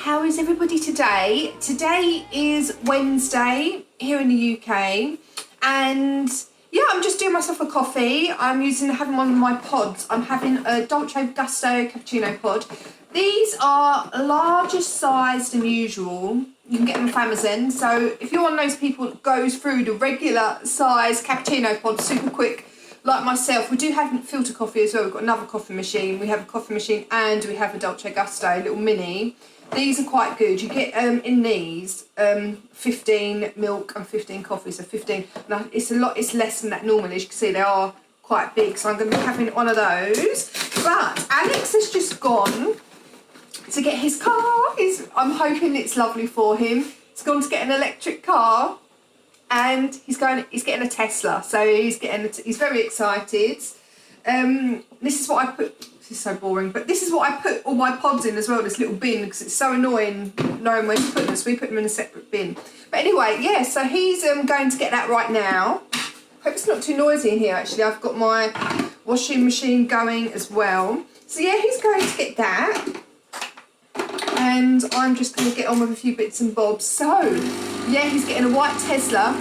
how is everybody today? Today is Wednesday here in the UK, and yeah, I'm just doing myself a coffee. I'm having one of my pods. I'm having a Dolce Gusto cappuccino pod. These are larger size than usual. You can get them off Amazon. So if you're one of those people that goes through the regular size cappuccino pod super quick, like myself, we do have filter coffee as well. We've got another coffee machine. We have a coffee machine and we have a Dolce Gusto little mini. These are quite good. You get in these 15 milk and 15 coffee, so 15. Now, it's less than that normally. As you can see, they are quite big, so I'm going to be having one of those. But Alex has just gone to get his car. I'm hoping it's lovely for him. He's gone to get an electric car. And he's getting a Tesla, so he's very excited. This is what I put. This is so boring, but this is what I put all my pods in as well. This little bin, because it's so annoying knowing where to put them. So we put them in a separate bin. But anyway, yeah. So he's going to get that right now. Hope it's not too noisy in here. Actually, I've got my washing machine going as well. So yeah, he's going to get that. And I'm just going to get on with a few bits and bobs. So, yeah, he's getting a white Tesla,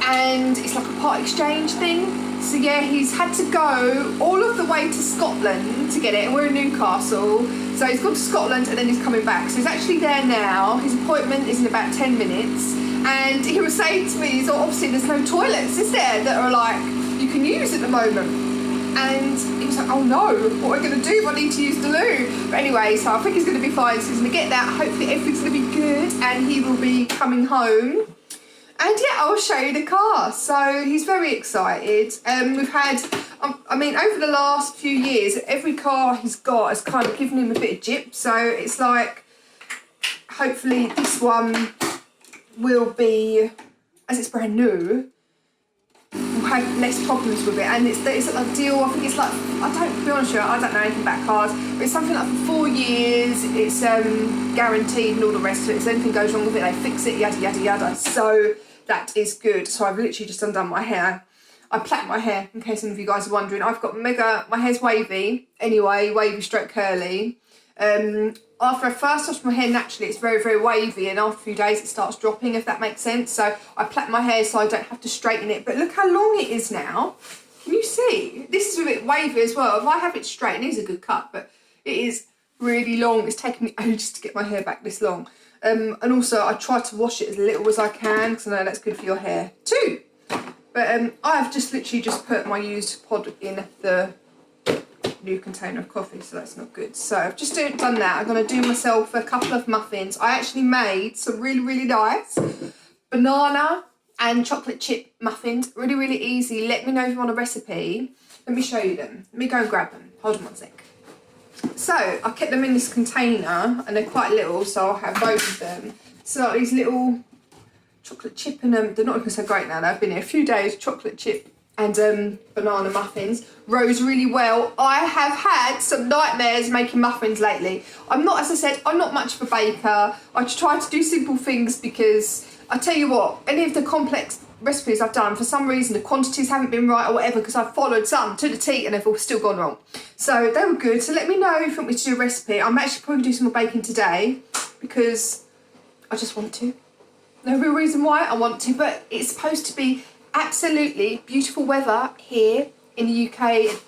and it's like a part exchange thing. So, yeah, he's had to go all of the way to Scotland to get it, and we're in Newcastle. So he's gone to Scotland, and then he's coming back. So he's actually there now. His appointment is in about 10 minutes. And he was saying to me, so obviously there's no toilets, is there, that are like, you can use at the moment. And he was like, oh no, what am I going to do if I need to use the loo? But anyway, so I think he's going to be fine. So he's going to get that. Hopefully everything's going to be good and he will be coming home. And yeah, I'll show you the car. So he's very excited. We've had, I mean, over the last few years, every car he's got has kind of given him a bit of jip. So it's like, hopefully this one will be, as it's brand new, we'll have less problems with it, and it's like a deal. I think it's like, to be honest with you, I don't know anything about cars, but it's something like for 4 years, it's guaranteed and all the rest of it. So if anything goes wrong with it, they fix it, yada yada yada. So that is good. So I've literally just undone my hair. I plait my hair, in case some of you guys are wondering. I've got my hair's wavy anyway, wavy stroke curly. After I first wash my hair naturally, it's very, very wavy, and after a few days it starts dropping, if that makes sense. So I plait my hair so I don't have to straighten it. But look how long it is now. Can you see? This is a bit wavy as well. If I have it straight, it is a good cut, but it is really long. It's taken me ages to get my hair back this long. And also I try to wash it as little as I can, because I know that's good for your hair too. But I've just literally just put my used pod in the new container of coffee, so that's not good. So I've just done that. I'm going to do myself a couple of muffins. I actually made some really, really nice banana and chocolate chip muffins. Really, really easy. Let me know if you want a recipe. Let me show you them. Let me go and grab them. Hold on one sec. So I kept them in this container, and they're quite little, so I'll have both of them. So these little chocolate chip, and they're not looking so great now. They've been here a few days. Chocolate chip and banana muffins rose really well. I have had some nightmares making muffins lately. As I said, I'm not much of a baker. I try to do simple things, because I tell you what, any of the complex recipes I've done, for some reason the quantities haven't been right or whatever, because I've followed some to the T and they've all still gone wrong. So they were good. So let me know if you want me to do a recipe. I'm actually probably going to do some more baking today, because I just want to. No real reason why I want to, but it's supposed to be absolutely beautiful weather here in the UK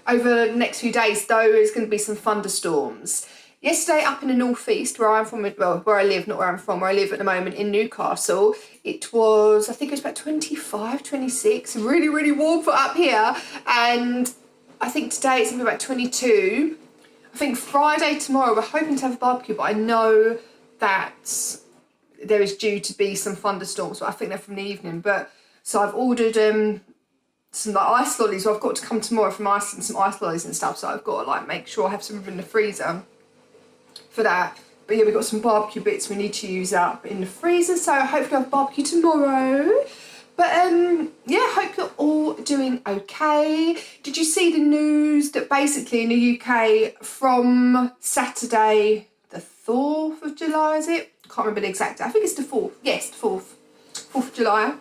over the next few days, though there's going to be some thunderstorms. Yesterday up in the northeast, where I'm from, well, where I live, not where I'm from, where I live at the moment in Newcastle, it was, I think it was about 25, 26, really, really warm for up here, and I think today it's going to be about 22. I think Friday, tomorrow, we're hoping to have a barbecue, but I know that there is due to be some thunderstorms, but I think they're from the evening. But so I've ordered some like ice lollies. So I've got to come tomorrow from Iceland, some ice lollies and stuff. So I've got to like make sure I have some in the freezer for that. But yeah, we've got some barbecue bits we need to use up in the freezer. So hopefully I'll have barbecue tomorrow. But yeah, hope you're all doing okay. Did you see the news that basically in the UK from Saturday, the 4th of July, is it? I can't remember the exact, I think it's the 4th. Yes, the 4th of July.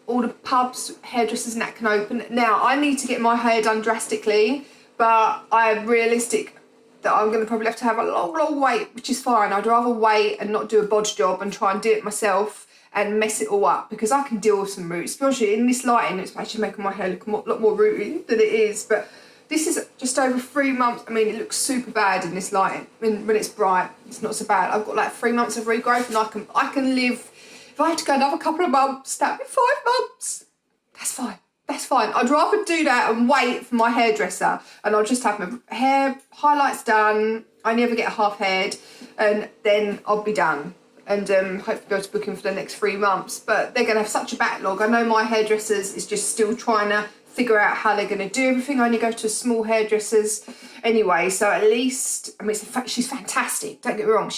All the pubs, hairdressers and that can open. Now, I need to get my hair done drastically, but I'm realistic. that I'm going to probably have to have a long wait, which is fine. I'd rather wait and not do a bodge job and try and do it myself and mess it all up, because I can deal with some roots. Especially in this lighting, it's actually making my hair look a lot more rooty than it is. But this is just over 3 months. I mean, it looks super bad in this lighting. When it's bright, it's not so bad. I've got like 3 months of regrowth, and I can live. If I had to go another couple of months, that'd be 5 months. That's fine. That's fine. I'd rather do that and wait for my hairdresser, and I'll just have my hair highlights done. I never get a half head, and then I'll be done. And hopefully go to booking for the next 3 months. But they're going to have such a backlog. I know my hairdressers is just still trying to figure out how they're going to do everything. I only go to small hairdressers anyway, so at least, I mean, she's fantastic. Don't get me wrong.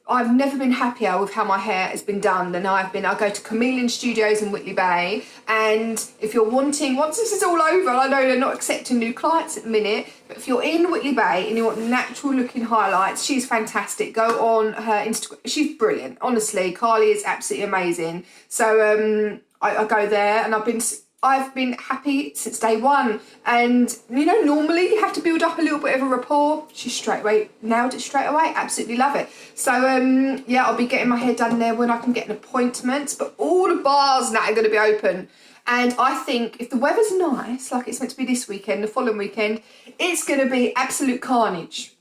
I've never been happier with how my hair has been done than I've been. I go to Chameleon Studios in Whitley Bay, and if you're wanting, once this is all over, I know they're not accepting new clients at the minute, but if you're in Whitley Bay and you want natural looking highlights, she's fantastic. Go on her Instagram. She's brilliant. Honestly, Carly is absolutely amazing. So I go there, and I've been happy since day one. And, you know, normally you have to build up a little bit of a rapport. She nailed it straight away. Absolutely love it. So, yeah, I'll be getting my hair done there when I can get an appointment. But all the bars now are going to be open. And I think if the weather's nice, like it's meant to be this weekend, the following weekend, it's going to be absolute carnage.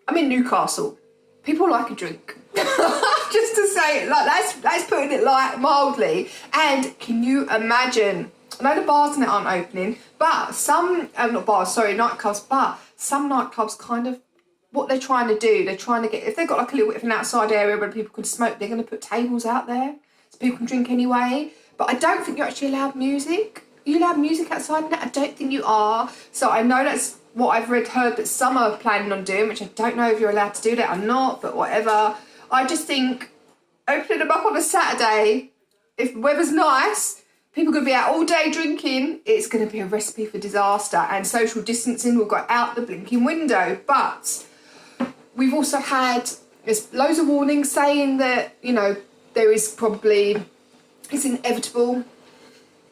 I'm in Newcastle. People like a drink. Just to say it, like, that's putting it mildly. And can you imagine? I know the bars now aren't opening, but nightclubs, but some nightclubs kind of, what they're trying to do, if they've got like a little bit of an outside area where people can smoke, they're going to put tables out there so people can drink anyway. But I don't think you're actually allowed music. Are you allowed music outside now? I don't think you are. So I know that's what I've heard that some are planning on doing, which I don't know if you're allowed to do that or not, but whatever. I just think opening them up on a Saturday, if the weather's nice, people are going to be out all day drinking, it's going to be a recipe for disaster, and social distancing will go out the blinking window. But we've also there's loads of warnings saying that, you know, it's inevitable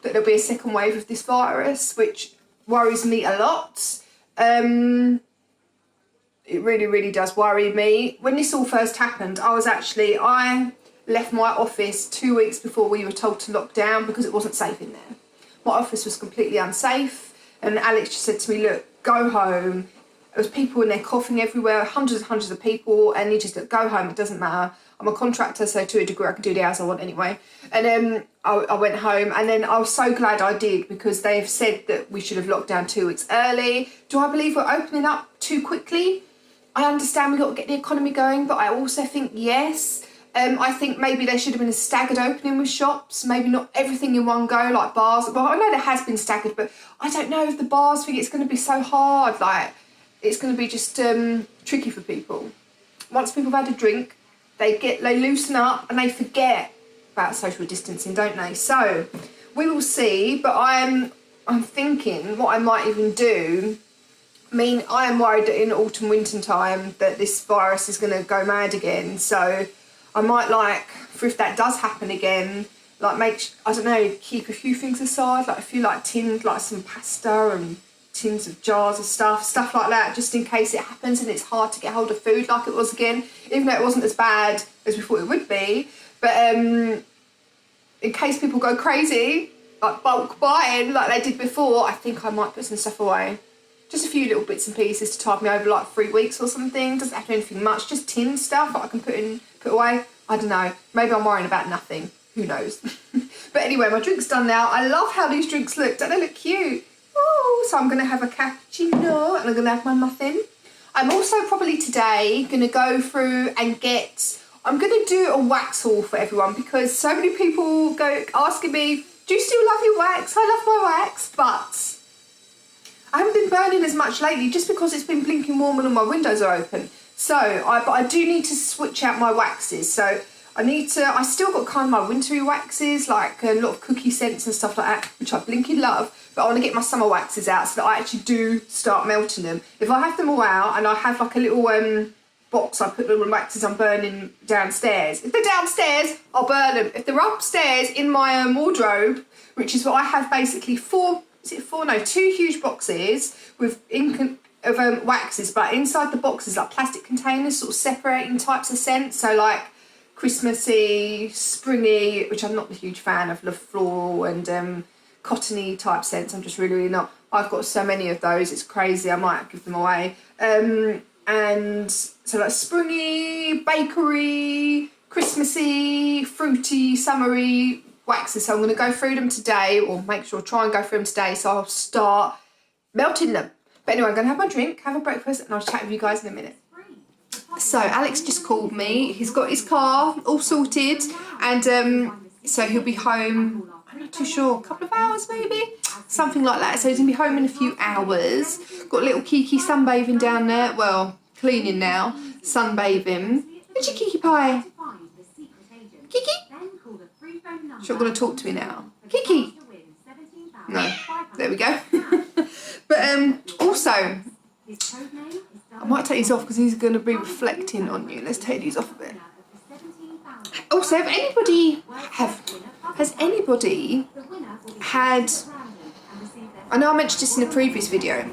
that there'll be a second wave of this virus, which worries me a lot. It really, really does worry me. When this all first happened, I left my office 2 weeks before we were told to lock down because it wasn't safe in there. My office was completely unsafe, and Alex just said to me, look, go home. There was people in there coughing everywhere, hundreds and hundreds of people, and he just said, go home, it doesn't matter. I'm a contractor, so to a degree I can do the hours I want anyway. And then I went home, and then I was so glad I did, because they've said that we should have locked down 2 weeks early. Do I believe we're opening up too quickly? I understand we've got to get the economy going, but I also think yes. I think maybe there should have been a staggered opening with shops, maybe not everything in one go, like bars. Well, I know there has been staggered, but I don't know if the bars think it's going to be so hard. Like, it's going to be just tricky for people. Once people have had a drink, they loosen up and they forget about social distancing, don't they? So we will see, but I'm thinking what I might even do. I mean, I am worried that in autumn, winter time that this virus is going to go mad again. So I might, if that does happen again, keep a few things aside, like a few tins, like some pasta and tins of jars of stuff like that, just in case it happens and it's hard to get hold of food like it was again, even though it wasn't as bad as we thought it would be. But in case people go crazy, like bulk buying like they did before, I think I might put some stuff away. Just a few little bits and pieces to tide me over 3 weeks or something. Doesn't have to be anything much, just tin stuff that I can put away. I don't know, maybe I'm worrying about nothing, who knows. But anyway, my drink's done now. I love how these drinks look, don't they look cute? Oh, so I'm going to have a cappuccino and I'm going to have my muffin. I'm also probably today going to go through and I'm going to do a wax haul for everyone, because so many people go asking me, do you still love your wax? I love my wax, but I haven't been burning as much lately just because it's been blinking warm and all my windows are open. So, but I do need to switch out my waxes. So I still got kind of my wintry waxes, like a lot of cookie scents and stuff like that, which I blinking love. But I want to get my summer waxes out so that I actually do start melting them. If I have them all out and I have like a little box, I put the waxes I'm burning downstairs. If they're downstairs, I'll burn them. If they're upstairs in my wardrobe, which is what I have basically two huge boxes with of waxes, but inside the boxes like plastic containers, sort of separating types of scents. So like Christmassy, springy, which I'm not a huge fan of, love floral and cottony type scents. I'm just really not. I've got so many of those, it's crazy. I might give them away. And so like springy, bakery, Christmassy, fruity, summery waxes. So I'm going to go through them today, or try and go through them today. So I'll start melting them. But anyway, I'm going to have my drink, have a breakfast, and I'll chat with you guys in a minute. So Alex just called me. He's got his car all sorted, and so he'll be home, I'm not too sure, a couple of hours maybe, something like that. So he's going to be home in a few hours. Got little Kiki sunbathing down there. Well, cleaning now, sunbathing. Where's your Kiki pie? Kiki? She's not going to talk to me now. Kiki? No. There we go. But also, I might take these off because he's going to be reflecting on you. Let's take these off a bit. Also, has anybody had, I know I mentioned this in a previous video,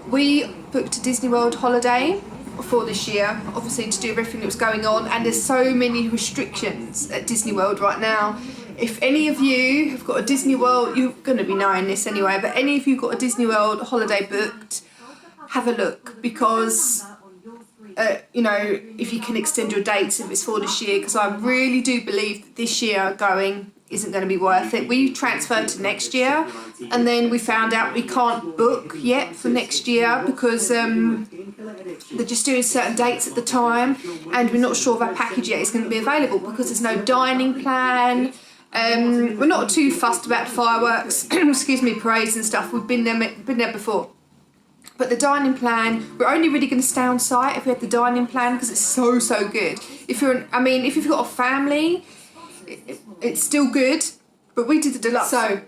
we booked a Disney World holiday for this year, obviously to do everything that was going on, and there's so many restrictions at Disney World right now. If any of you have got a Disney World, you're going to be knowing this anyway, but any of you got a Disney World holiday booked, have a look, because you know, if you can extend your dates if it's for this year, because I really do believe that this year going isn't going to be worth it. We transferred to next year, and then we found out we can't book yet for next year because they're just doing certain dates at the time, and we're not sure if our package yet is going to be available because there's no dining plan. We're not too fussed about fireworks, excuse me, parades and stuff. We've been there before. But the dining plan, we're only really going to stay on site if we have the dining plan, because it's so good. If you've got a family, it's still good, but we did the deluxe. So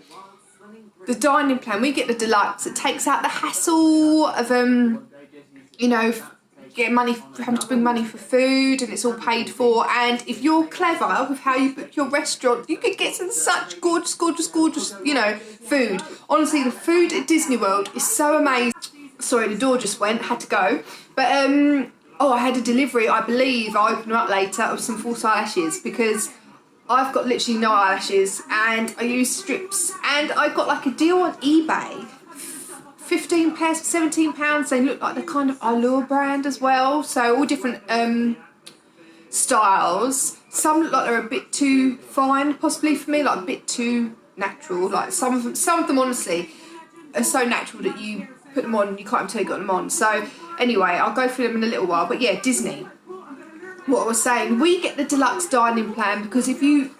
the dining plan, we get the deluxe. It takes out the hassle of you know, getting money, having to bring money for food, and it's all paid for. And if you're clever with how you book your restaurant, you could get some such gorgeous, you know, food. Honestly, the food at Disney World is so amazing. Sorry, the door just went, had to go. But I had a delivery, I believe, I'll open them up later, of some false eyelashes, because I've got literally no eyelashes and I use strips, and I got like a deal on eBay, 15 pairs for £17. They look like the kind of Allure brand as well, so all different styles. Some look like they're a bit too fine possibly for me, like a bit too natural. Like some of them honestly are so natural that you put them on and you can't even tell you got them on. So anyway, I'll go through them in a little while. But yeah, Disney, what I was saying, we get the deluxe dining plan because if you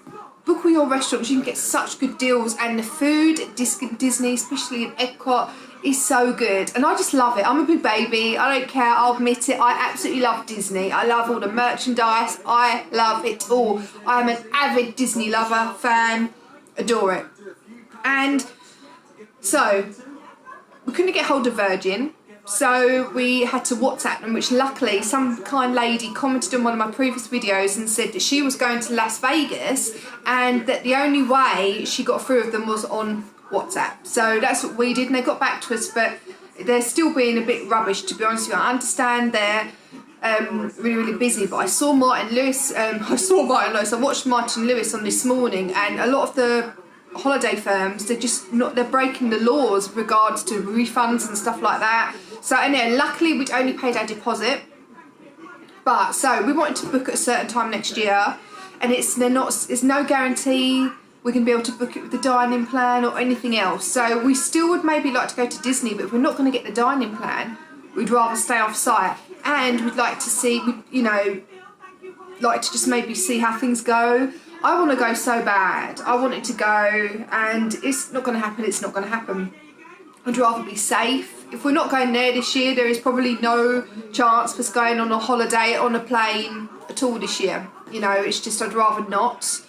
book all your restaurants, you can get such good deals, and the food at Disney, especially in Epcot, is so good, and I just love it. I'm a big baby, I don't care, I'll admit it, I absolutely love Disney. I love all the merchandise, I love it all. I'm an avid Disney lover, fan, adore it. And so we couldn't get hold of Virgin, so we had to WhatsApp them, which luckily some kind lady commented on one of my previous videos and said that she was going to Las Vegas and that the only way she got through of them was on WhatsApp. So that's what we did, and they got back to us, but they're still being a bit rubbish, to be honest with you. I understand they're really busy, but I saw Martin Lewis, I watched Martin Lewis on this morning, and a lot of the holiday firms, they're breaking the laws with regards to refunds and stuff like that. So anyway, luckily we'd only paid our deposit, but so we wanted to book at a certain time next year, and it's no guarantee we can be able to book it with the dining plan or anything else. So we still would maybe like to go to Disney, but if we're not going to get the dining plan, we'd rather stay off site, and we'd like to see, like to just maybe see how things go. I want to go so bad. I want it to go, and it's not going to happen. It's not going to happen. I'd rather be safe. If we're not going there this year, there is probably no chance of us going on a holiday on a plane at all this year. You know, it's just I'd rather not.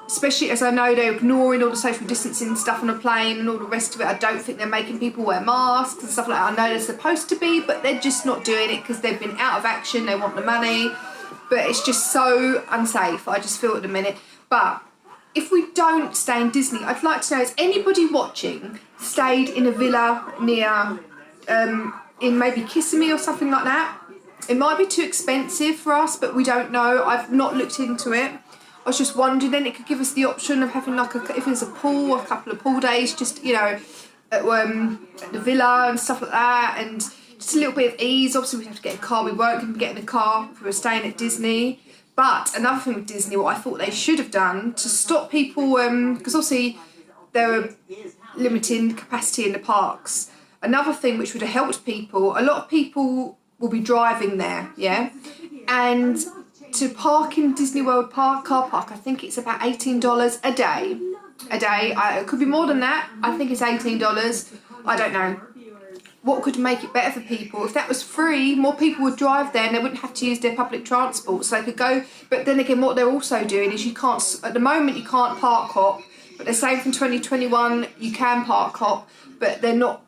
Especially as I know they're ignoring all the social distancing stuff on a plane and all the rest of it. I don't think they're making people wear masks and stuff like that. I know they're supposed to be, but they're just not doing it because they've been out of action. They want the money. But it's just so unsafe, I just feel at the minute. But if we don't stay in Disney, I'd like to know, has anybody watching stayed in a villa near in maybe Kissimmee or something like that. It might be too expensive for us, but we don't know. I've not looked into it. I was just wondering, then it could give us the option of having like if there's a pool, a couple of pool days, just, you know, at the villa and stuff like that, and just a little bit of ease. Obviously, we'd have to get a car. We weren't going to be getting a car if we were staying at Disney. But another thing with Disney, what I thought they should have done to stop people, because obviously there were limiting capacity in the parks. Another thing which would have helped people, a lot of people will be driving there, yeah? And to park in Disney World car park, I think it's about $18 a day. It could be more than that. I think it's $18. I don't know. What could make it better for people? If that was free, more people would drive there and they wouldn't have to use their public transport. So they could go, but then again, what they're also doing is you can't, at the moment you can't park hop, but they're saying from 2021 you can park hop, but they're not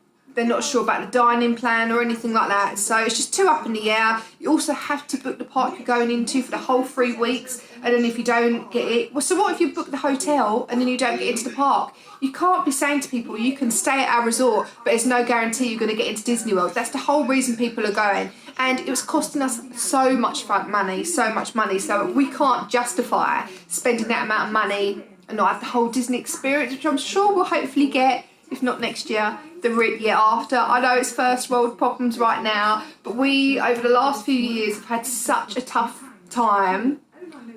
sure about the dining plan or anything like that. So it's just too up in the air. You also have to book the park you're going into for the whole 3 weeks. And then if you don't get it, well, so what if you book the hotel and then you don't get into the park? You can't be saying to people, you can stay at our resort, but there's no guarantee you're going to get into Disney World. That's the whole reason people are going. And it was costing us so much money. So we can't justify spending that amount of money and not have the whole Disney experience, which I'm sure we'll hopefully get, if not next year, the year after. I know it's first world problems right now, but we, over the last few years, have had such a tough time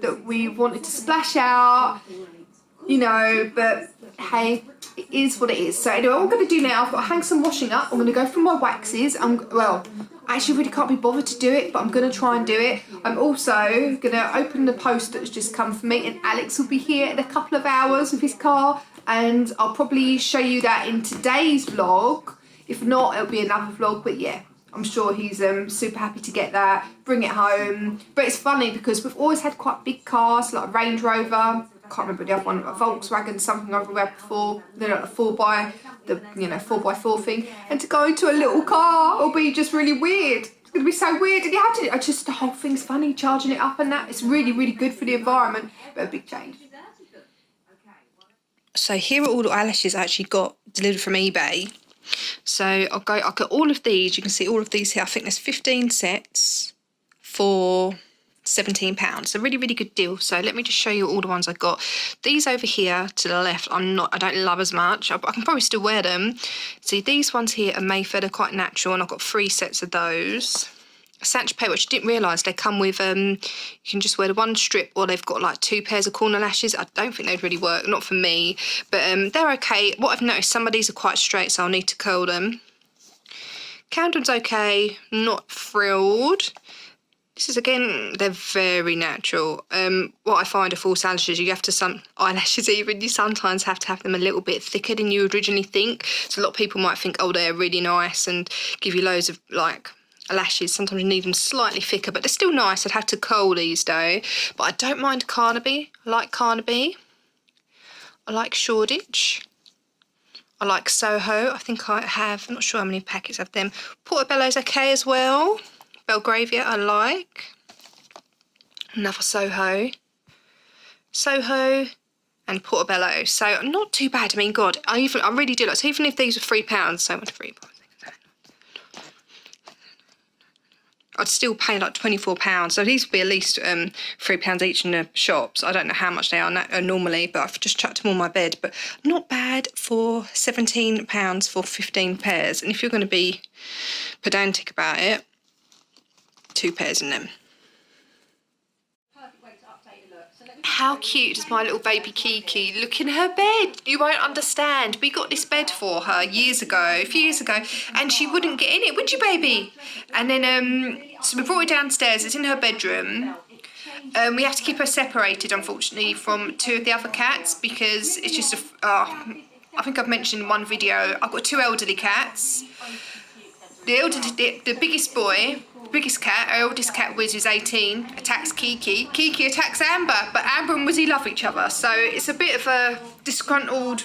that we wanted to splash out, you know, but hey, it is what it is. So anyway, what I'm going to do now, I've got to hang some washing up. I'm going to go through my waxes. I actually really can't be bothered to do it, but I'm going to try and do it. I'm also going to open the post that's just come for me, and Alex will be here in a couple of hours with his car, and I'll probably show you that in today's vlog. If not, it'll be another vlog, but yeah, I'm sure he's super happy to get that, bring it home. But it's funny because we've always had quite big cars, like a Range Rover, I can't remember the other one, a Volkswagen, something I've had before, they're like a 4x4 thing, and to go into a little car will be just really weird. It's going to be so weird, and you have to, the whole thing's funny, charging it up and that. It's really, really good for the environment, but a big change. So here are all the eyelashes I actually got delivered from eBay. So I'll get all of these. You can see all of these here. I think there's 15 sets for £17. So really, really good deal. So let me just show you all the ones I got. These over here to the left, I don't love as much. I can probably still wear them. See, these ones here are Mayfair. They're quite natural, and I've got 3 sets of those. Sanctuary Pay, which I didn't realise they come with, you can just wear the one strip, or they've got like 2 pairs of corner lashes. I don't think they'd really work, not for me, but they're okay. What I've noticed, some of these are quite straight, so I'll need to curl them. Camden's okay, not thrilled. This is, again, they're very natural. What I find are false eyelashes, you have to, you sometimes have to have them a little bit thicker than you originally think. So a lot of people might think, oh, they're really nice and give you loads of, like, lashes. Sometimes you need them slightly thicker, but they're still nice. I'd have to curl these though. But I don't mind Carnaby. I like Carnaby. I like Shoreditch. I like Soho. I think I have, I'm not sure how many packets of them. Portobello's okay as well. Belgravia I like. Another Soho. Soho and Portobello. So not too bad. I mean, God, I really do like, so even if these were £3, so much £3. I'd still pay like £24. So these would be at least £3 each in the shops. I don't know how much they are normally, but I've just chucked them on my bed. But not bad for £17 for 15 pairs. And if you're going to be pedantic about it, 2 pairs in them. How cute is my little baby Kiki? Look in her bed. You won't understand. We got this bed for her a few years ago, and she wouldn't get in it, would you, baby? And then, so we brought it downstairs. It's in her bedroom. We have to keep her separated, unfortunately, from 2 of the other cats because it's just I think I've mentioned in one video, I've got 2 elderly cats. The biggest boy, biggest cat, our oldest cat, Wiz, who's 18, attacks Kiki. Kiki attacks Amber, but Amber and Wizzy love each other, so it's a bit of a disgruntled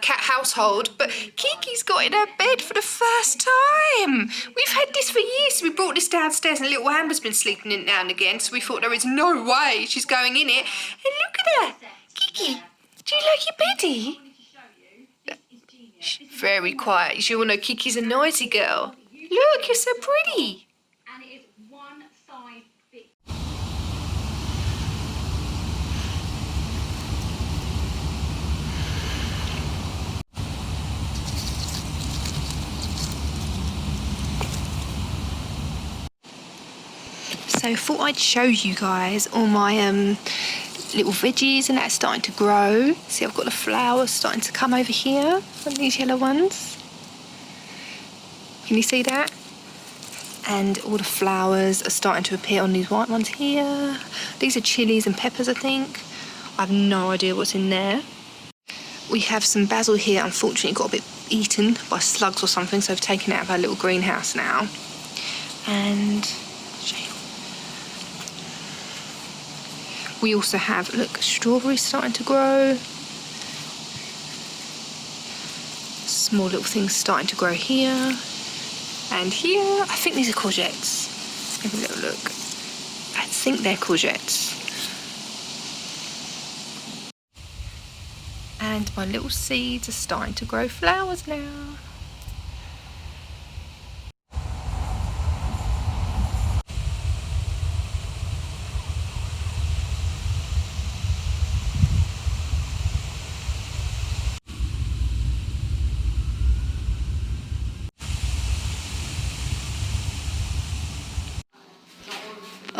cat household. But Kiki's got in her bed for the first time. We've had this for years. So we brought this downstairs, and little Amber's been sleeping in it now and again, so we thought there is no way she's going in it. And look at her. Kiki, do you like your beddy? Very quiet. You all know Kiki's a noisy girl. Look, you're so pretty. And it is one size big. So I thought I'd show you guys all my little veggies and that's starting to grow. See, I've got the flowers starting to come over here on these yellow ones. Can you see that? And all the flowers are starting to appear on these white ones here. These are chilies and peppers, I think. I have no idea what's in there. We have some basil here, unfortunately got a bit eaten by slugs or something, so I've taken it out of our little greenhouse now. And we also have, look, strawberries starting to grow. Small little things starting to grow here. And here, I think these are courgettes. Let's have a little look. I think they're courgettes. And my little seeds are starting to grow flowers now.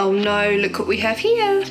Oh no, look what we have here.